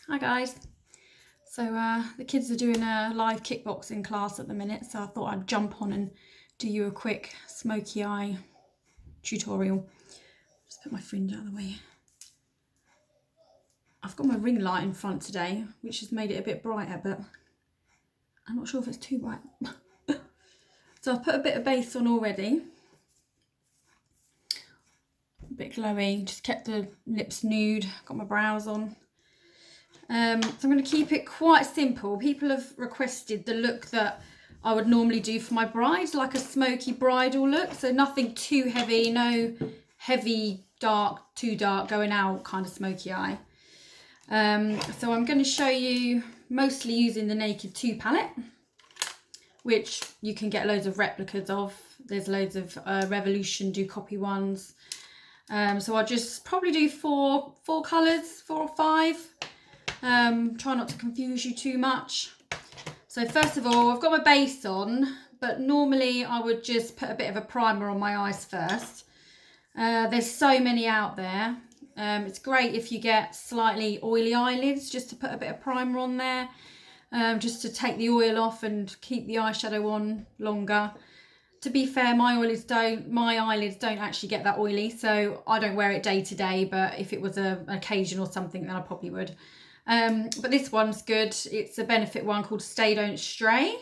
Hi guys. So the kids are doing a live kickboxing class at the minute, so I thought I'd jump on and do you a quick Smokey Eye tutorial. Just put my fringe out of the way. I've got my ring light in front today, which has made it a bit brighter, but I'm not sure if it's too bright. So I've put a bit of base on already. A bit glowy, just kept the lips nude, got my brows on. So I'm going to keep it quite simple. People have requested the look that I would normally do for my bride, like a smoky bridal look. So nothing too heavy, no heavy, dark, too dark, going out kind of smoky eye. So I'm going to show you mostly using the Naked 2 palette, which you can get loads of replicas of. There's loads of Revolution do copy ones. So I'll just probably do four colours, 4 or 5. Try not to confuse you too much. So first of all, I've got my base on, but normally I would just put a bit of a primer on my eyes first. There's so many out there. It's great if you get slightly oily eyelids, just to put a bit of primer on there, just to take the oil off and keep the eyeshadow on longer. To be fair, my eyelids don't actually get that oily, so I don't wear it day to day, but if it was an occasion or something, then I probably would. But this one's good. It's a Benefit one called Stay Don't Stray.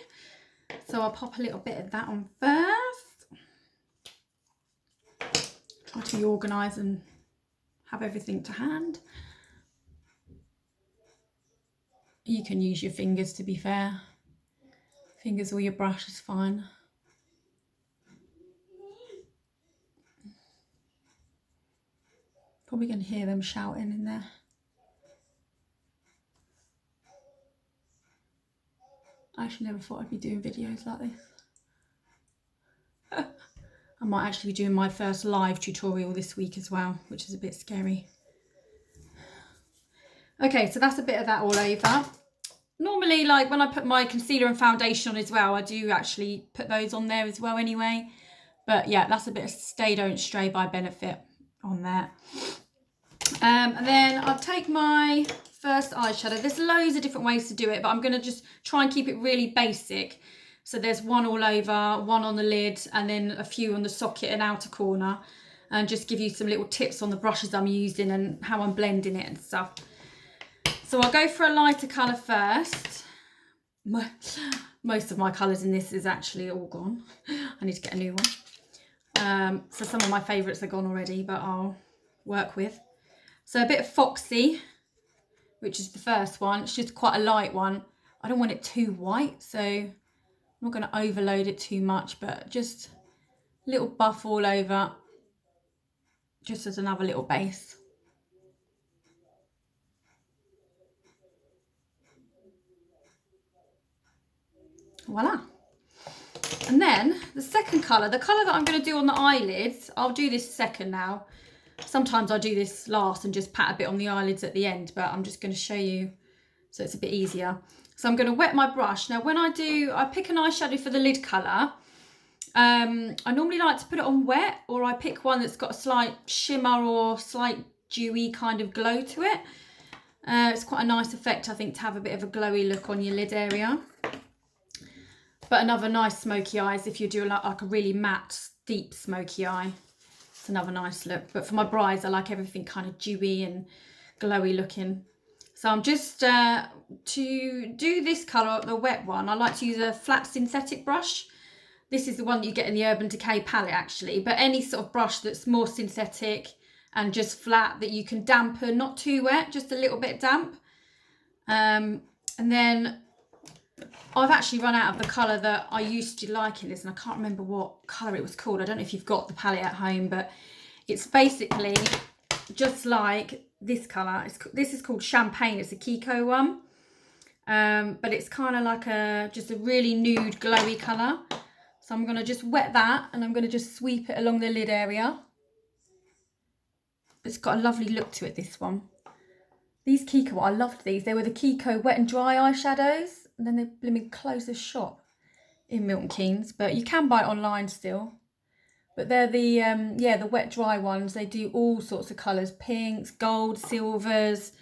So I'll pop a little bit of that on first. Try to be organised and have everything to hand. You can use your fingers, to be fair. Fingers or your brush is fine. Probably going to hear them shouting in there. I actually never thought I'd be doing videos like this. I might actually be doing my first live tutorial this week as well, which is a bit scary. Okay, so that's a bit of that all over. Normally, like when I put my concealer and foundation on as well, I do actually put those on there as well anyway. But yeah, that's a bit of Stay Don't Stray by Benefit on there. And then I'll take my first eyeshadow. There's loads of different ways to do it, but I'm going to just try and keep it really basic. So there's one all over, one on the lid, and then a few on the socket and outer corner. And just give you some little tips on the brushes I'm using and how I'm blending it and stuff. So I'll go for a lighter colour first. Most of my colours in this is actually all gone. I need to get a new one. So some of my favourites are gone already, but I'll work with. So a bit of Foxy, which is the first one. It's just quite a light one. I don't want it too white, so I'm not going to overload it too much, but just a little buff all over, just as another little base. Voila. And then the second colour, the colour that I'm going to do on the eyelids, I'll do this second now. Sometimes I do this last and just pat a bit on the eyelids at the end, but I'm just going to show you so it's a bit easier. So I'm going to wet my brush. Now when I pick an eyeshadow for the lid colour. I normally like to put it on wet, or I pick one that's got a slight shimmer or slight dewy kind of glow to it. It's quite a nice effect, I think, to have a bit of a glowy look on your lid area. But another nice smoky eye is if you do like a really matte, deep smoky eye. It's another nice look. But for my brides, I like everything kind of dewy and glowy looking. So I'm just, to do this colour, the wet one, I like to use a flat synthetic brush. This is the one that you get in the Urban Decay palette, actually. But any sort of brush that's more synthetic and just flat, that you can dampen, not too wet, just a little bit damp. And then I've actually run out of the colour that I used to like in this, and I can't remember what colour it was called. I don't know if you've got the palette at home, but it's basically just like this colour. This is called Champagne. It's a Kiko one. But it's kind of like just a really nude, glowy colour. So I'm going to just wet that, and I'm going to just sweep it along the lid area. It's got a lovely look to it, this one. These Kiko, I loved these. They were the Kiko Wet and Dry eyeshadows. And then they blooming closed the shop in Milton Keynes. But you can buy it online still. But they're the wet dry ones. They do all sorts of colours. Pinks, gold, silvers.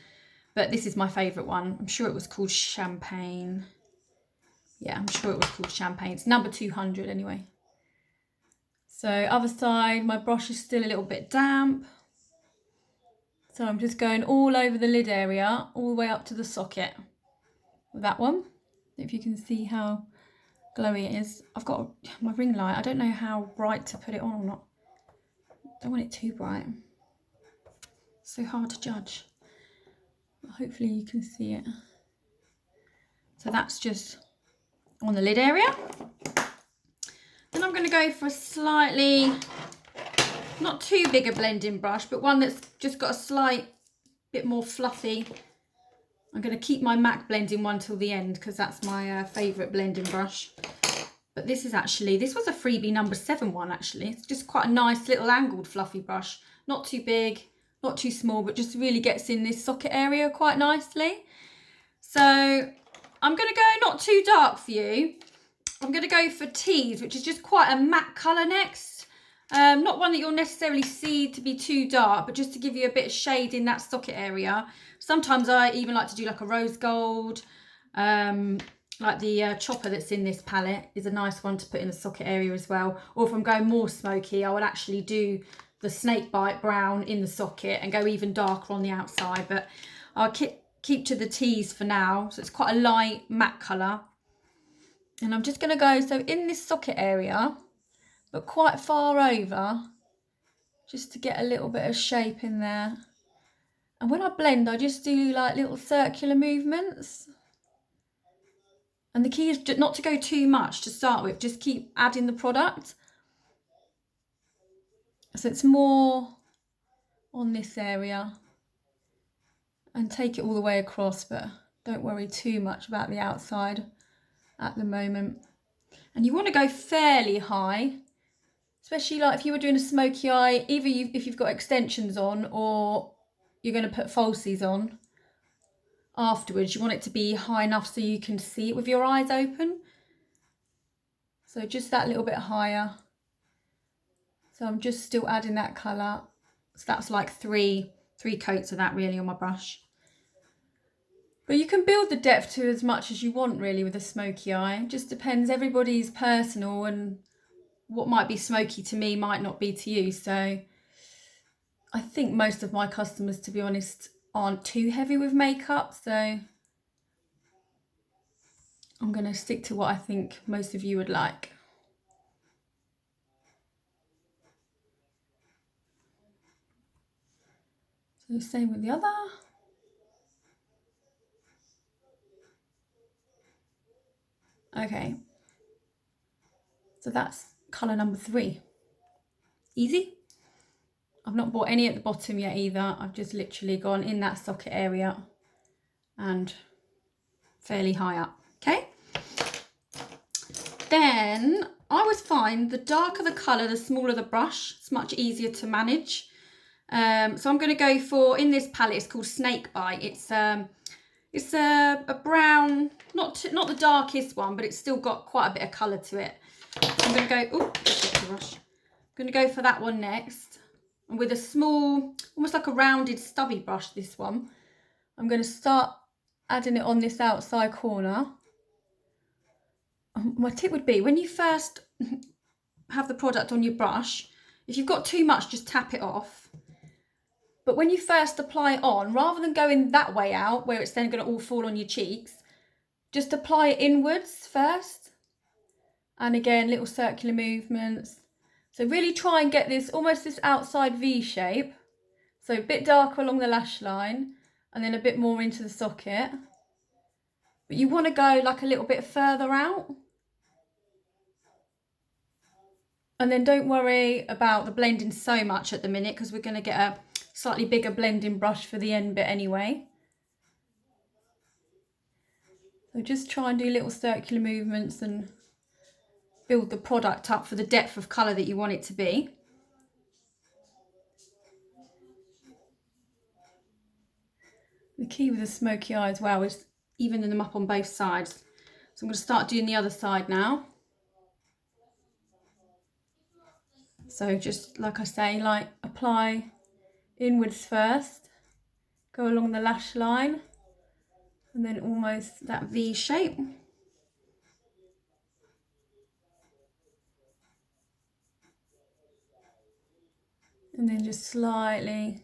but this is my favourite one. I'm sure it was called Champagne. Yeah, I'm sure it was called Champagne. It's number 200 anyway. So other side, my brush is still a little bit damp. So I'm just going all over the lid area, all the way up to the socket with that one. If you can see how glowy it is. I've got my ring light. I don't know how bright to put it on or not. Don't want it too bright. So hard to judge. But hopefully you can see it. So that's just on the lid area. Then I'm going to go for a slightly, not too big a blending brush, but one that's just got a slight bit more fluffy. I'm going to keep my MAC blending one till the end because that's my favourite blending brush. But this was a freebie number 7 one actually. It's just quite a nice little angled fluffy brush. Not too big, not too small, but just really gets in this socket area quite nicely. So I'm going to go not too dark for you. I'm going to go for Tease, which is just quite a matte colour next. Not one that you'll necessarily see to be too dark, but just to give you a bit of shade in that socket area. Sometimes I even like to do like a rose gold. Like the chopper that's in this palette is a nice one to put in the socket area as well. Or if I'm going more smoky, I would actually do the snakebite brown in the socket and go even darker on the outside. But I'll keep to the Tease for now. So it's quite a light matte colour. And I'm just going to go, so in this socket area, but quite far over, just to get a little bit of shape in there. And when I blend, I just do like little circular movements. And the key is not to go too much to start with, just keep adding the product. So it's more on this area. And take it all the way across, but don't worry too much about the outside at the moment. And you want to go fairly high, especially like if you were doing a smoky eye, either if you've got extensions on or you're going to put falsies on afterwards. You want it to be high enough so you can see it with your eyes open. So just that little bit higher. So I'm just still adding that colour. So that's like three coats of that really on my brush. But you can build the depth to as much as you want really with a smoky eye. It just depends, everybody's personal, and what might be smoky to me might not be to you. So I think most of my customers, to be honest, aren't too heavy with makeup. So I'm going to stick to what I think most of you would like. So same with the other. Okay, so that's colour number 3. Easy. I've not bought any at the bottom yet either. I've just literally gone in that socket area and fairly high up. Okay. Then I always find the darker the colour, the smaller the brush. It's much easier to manage. So I'm going to go for, in this palette, it's called Snakebite. It's a brown, not the darkest one, but it's still got quite a bit of colour to it. So I'm going to go, I'm going to go for that one next. And with a small, almost like a rounded stubby brush, this one, I'm going to start adding it on this outside corner. My tip would be, when you first have the product on your brush, if you've got too much, just tap it off. But when you first apply it on, rather than going that way out, where it's then going to all fall on your cheeks, just apply it inwards first. And again, little circular movements. So really try and get this, almost this outside V shape. So a bit darker along the lash line, and then a bit more into the socket. But you want to go like a little bit further out. And then don't worry about the blending so much at the minute, because we're going to get a slightly bigger blending brush for the end bit anyway. So just try and do little circular movements and build the product up for the depth of colour that you want it to be. The key with the smoky eye as well is evening them up on both sides. So I'm going to start doing the other side now. So just like I say, like apply inwards first, go along the lash line, and then almost that V shape. And then just slightly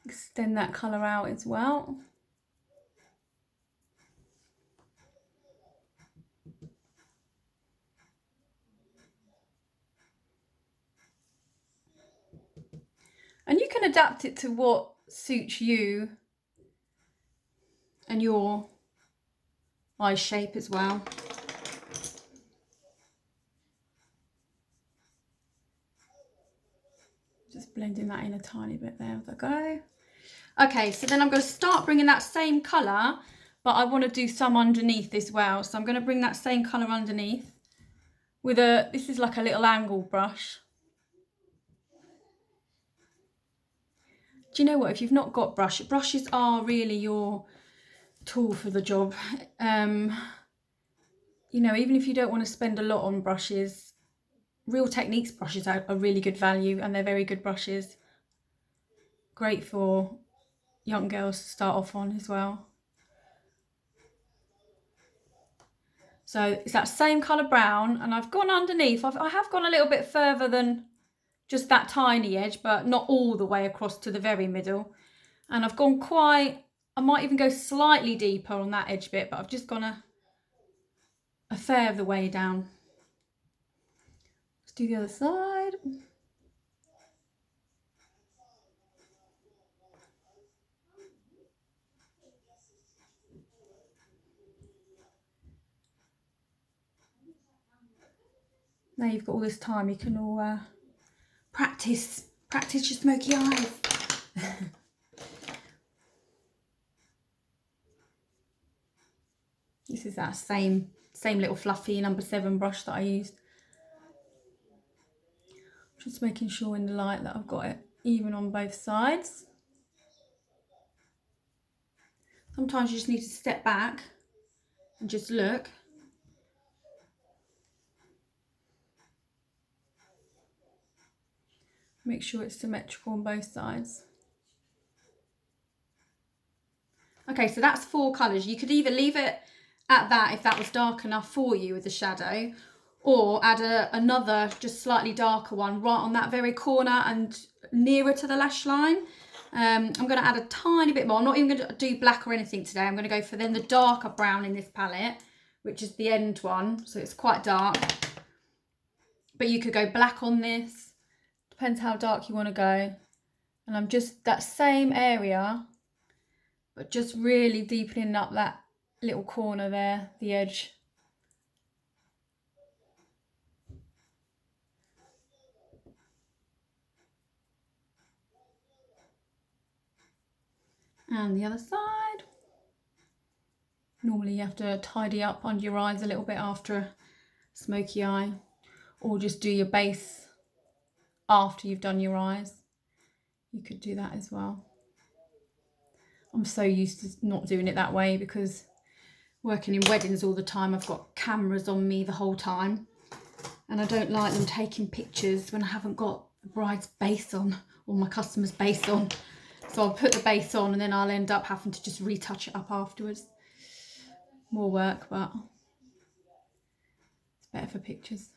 extend that colour out as well. And you can adapt it to what suits you and your eye shape as well. Just blending that in a tiny bit there as I go. Okay, so then I'm going to start bringing that same colour, but I want to do some underneath as well. So I'm going to bring that same colour underneath with this is like a little angle brush. Do you know what, if you've not got brushes are really your tool for the job. You know, even if you don't want to spend a lot on brushes, Real Techniques brushes are really good value, and they're very good brushes. Great for young girls to start off on as well. So it's that same colour brown, and I've gone underneath. I have gone a little bit further than just that tiny edge, but not all the way across to the very middle. And I've gone quite, I might even go slightly deeper on that edge bit, but I've just gone a fair of the way down. Let's do the other side. Now you've got all this time, you can all practice your smoky eyes. This is that same little fluffy number 7 brush that I used. Just making sure in the light that I've got it even on both sides. Sometimes you just need to step back and just look. Make sure it's symmetrical on both sides. Okay, so that's 4 colours. You could either leave it at that if that was dark enough for you with the shadow, or add another just slightly darker one right on that very corner and nearer to the lash line. I'm going to add a tiny bit more. I'm not even going to do black or anything today. I'm going to go for then the darker brown in this palette, which is the end one, so it's quite dark. But you could go black on this. Depends how dark you want to go. And I'm just that same area, but just really deepening up that little corner there, the edge. And the other side. Normally you have to tidy up under your eyes a little bit after a smoky eye, or just do your base after you've done your eyes. You could do that as well. I'm so used to not doing it that way because working in weddings all the time, I've got cameras on me the whole time, and I don't like them taking pictures when I haven't got the bride's base on or my customer's base on. So I'll put the base on and then I'll end up having to just retouch it up afterwards. More work, but it's better for pictures.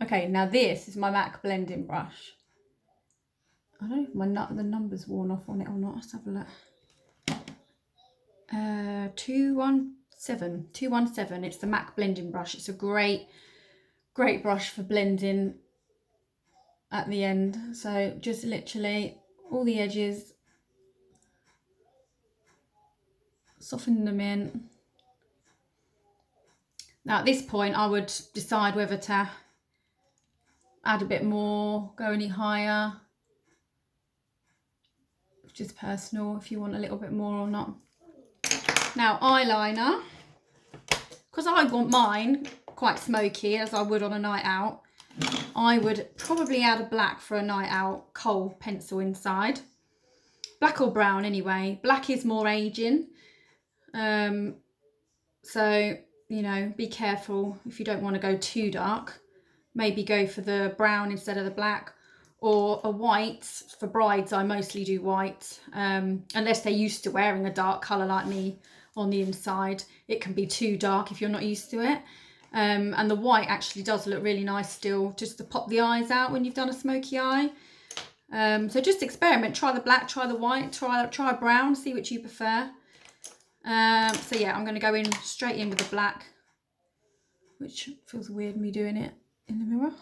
Okay, now this is my MAC blending brush. I don't know if the number's worn off on it or not. Let's have a look. 217. It's the MAC blending brush. It's a great brush for blending at the end. So just literally all the edges, soften them in. Now at this point I would decide whether to add a bit more, go any higher. It's just personal if you want a little bit more or not. Now eyeliner, because I want mine quite smoky as I would on a night out, I would probably add a black for a night out, kohl pencil inside. Black or brown anyway. Black is more aging. So, you know, be careful if you don't want to go too dark. Maybe go for the brown instead of the black. or a white. For brides, I mostly do white, unless they're used to wearing a dark colour like me on the inside. It can be too dark if you're not used to it. And the white actually does look really nice still, just to pop the eyes out when you've done a smoky eye. So just experiment, try the black, try the white, try brown, see which you prefer. So yeah, I'm going to go in straight in with the black, which feels weird me doing it in the mirror.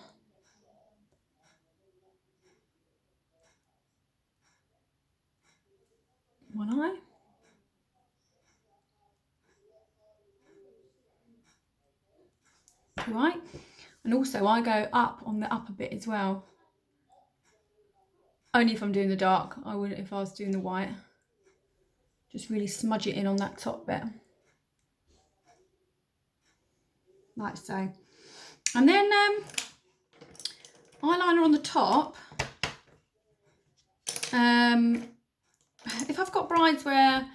One eye. Two eye. And also I go up on the upper bit as well. Only if I'm doing the dark. I wouldn't if I was doing the white. Just really smudge it in on that top bit. Like so. And then eyeliner on the top. If I've got brides where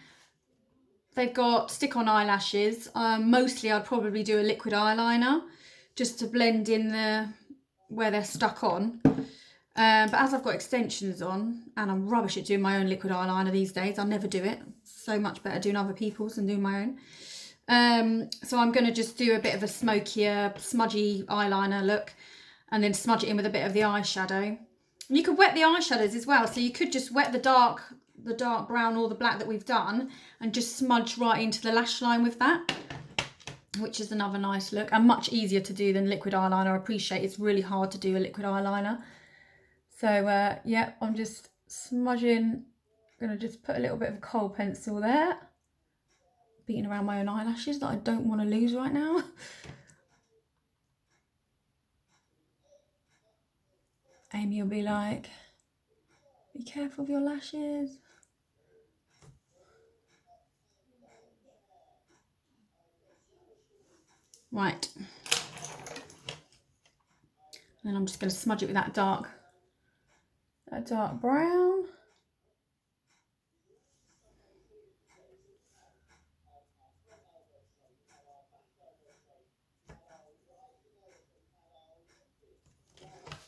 they've got stick-on eyelashes, mostly I'd probably do a liquid eyeliner just to blend in where they're stuck on. But as I've got extensions on, and I'm rubbish at doing my own liquid eyeliner these days, I never do it. So much better doing other people's than doing my own. So I'm going to just do a bit of a smokier, smudgy eyeliner look, and then smudge it in with a bit of the eyeshadow. And you could wet the eyeshadows as well, so you could just wet the dark brown or the black that we've done and just smudge right into the lash line with that, which is another nice look and much easier to do than liquid eyeliner. I appreciate it's really hard to do a liquid eyeliner. So yeah, I'm just smudging. I'm going to just put a little bit of a kohl pencil there, beating around my own eyelashes that I don't want to lose right now. Amy will be like, be careful of your lashes. Right. And then I'm just going to smudge it with that dark brown.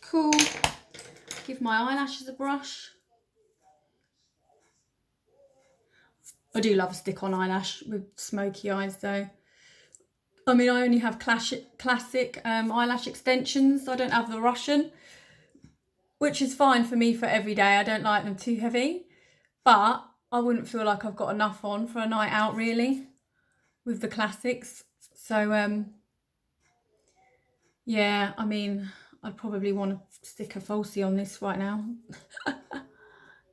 Cool. Give my eyelashes a brush. I do love a stick-on eyelash with smoky eyes though. I mean, I only have classic eyelash extensions. I don't have the Russian, which is fine for me for every day. I don't like them too heavy, but I wouldn't feel like I've got enough on for a night out really with the classics. So yeah, I mean, I'd probably want to stick a falsie on this right now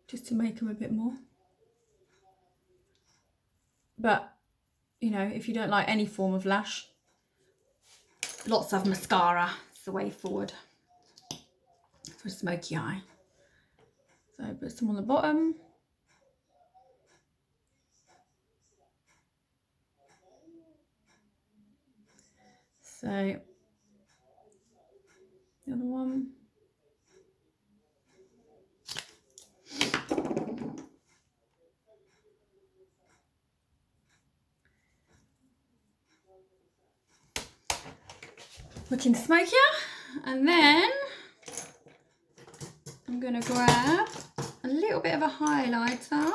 just to make them a bit more. But you know, if you don't like any form of lash, lots of mascara is the way forward for a smoky eye. So put some on the bottom. So the other one. Looking smokier. And then I'm going to grab a little bit of a highlighter.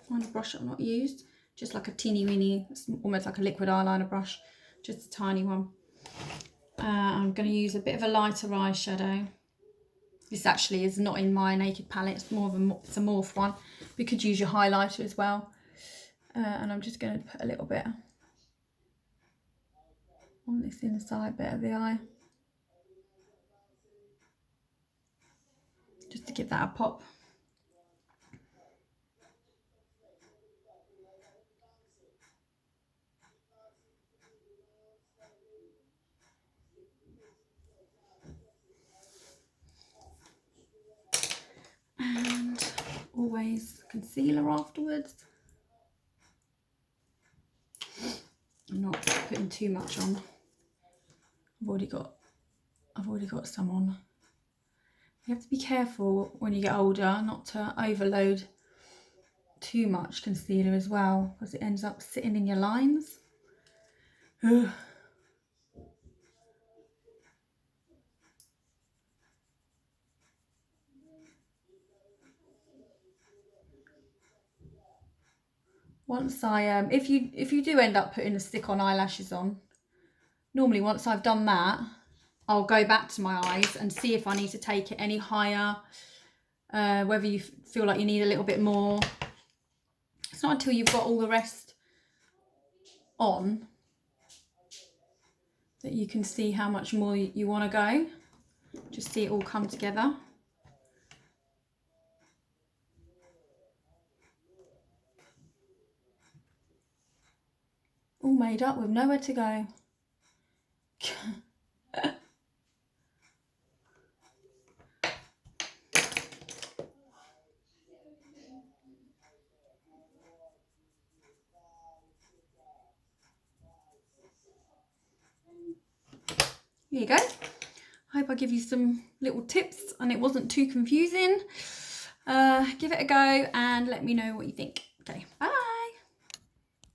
Find a brush I've not used. Just like a teeny weeny, almost like a liquid eyeliner brush. Just a tiny one. I'm going to use a bit of a lighter eyeshadow. This actually is not in my Naked palette. It's more of it's a morph one. You could use your highlighter as well. And I'm just going to put a little bit on this inside bit of the eye. Just to give that a pop. And always concealer afterwards. I'm not putting too much on. I've already got some on. You have to be careful when you get older not to overload too much concealer as well, because it ends up sitting in your lines. Ugh. once I, if you do end up putting a stick-on eyelashes on, normally once I've done that, I'll go back to my eyes and see if I need to take it any higher, whether you feel like you need a little bit more. It's not until you've got all the rest on that you can see how much more you want to go. Just see it all come together. All made up with nowhere to go. Here you go. I hope I give you some little tips and it wasn't too confusing. Give it a go and let me know what you think. Okay, bye.